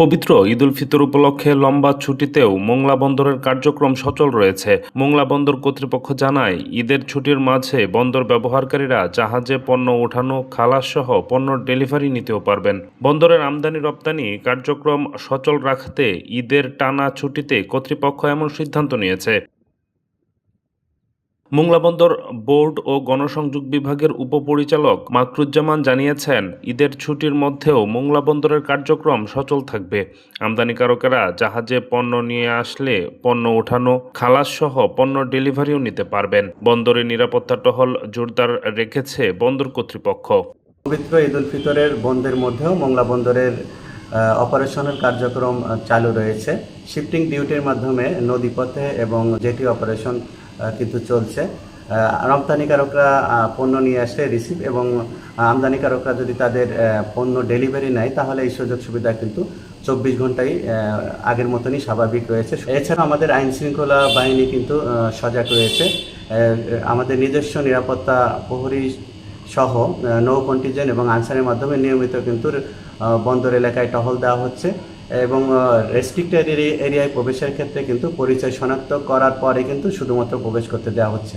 পবিত্র ঈদুল ফিতর উপলক্ষে লম্বা ছুটিতেও মোংলা বন্দরের কার্যক্রম সচল রয়েছে। মোংলা বন্দর কর্তৃপক্ষ জানায়, ঈদের ছুটির মাঝে বন্দর ব্যবহারকারীরা জাহাজে পণ্য ওঠানো, খালাস সহ পণ্য ডেলিভারি নিতেও পারবেন। বন্দরের আমদানি রপ্তানি কার্যক্রম সচল রাখতে ঈদের টানা ছুটিতে কর্তৃপক্ষ এমন সিদ্ধান্ত নিয়েছে। মোংলা বন্দর বোর্ড ও গণসংযোগ বিভাগের উপপরিচালক মাকরুজ্জামান জানিয়েছেন, ঈদের ছুটির মধ্যেও মোংলা বন্দরের কার্যক্রম সচল থাকবে। আমদানিকারকেরা জাহাজে পণ্য নিয়ে আসলে পণ্য ওঠানো, খালাস সহ পণ্য ডেলিভারিও নিতে পারবেন। বন্দরে নিরাপত্তা টহল জোরদার রেখেছে বন্দর কর্তৃপক্ষ। পবিত্র ঈদুল ফিতরের বন্ধের মধ্যেও মোংলা বন্দরের অপারেশনাল কার্যক্রম চালু রয়েছে। শিফটিং ডিউটির মাধ্যমে নদীপথে এবং জেটি অপারেশন কিন্তু চলছে। রপ্তানিকারকরা পণ্য নিয়ে আসলে রিসিভ এবং আমদানিকারকরা যদি তাদের পণ্য ডেলিভারি নেয় তাহলে এই সুযোগ সুবিধা কিন্তু 24 ঘন্টায় আগের মতনই স্বাভাবিক রয়েছে। এছাড়া আমাদের আইন শৃঙ্খলা বাহিনী কিন্তু সজাগ রয়েছে। আমাদের নিজস্ব নিরাপত্তা প্রহরী সহ নৌ কন্টিনজেন্ট এবং আনসারের মাধ্যমে নিয়মিত কিন্তু বন্দর এলাকায় টহল দেওয়া হচ্ছে এবং রেস্ট্রিক্টেড এরিয়ায় প্রবেশের ক্ষেত্রে কিন্তু পরিচয় শনাক্ত করার পরে কিন্তু শুধুমাত্র প্রবেশ করতে দেওয়া হচ্ছে।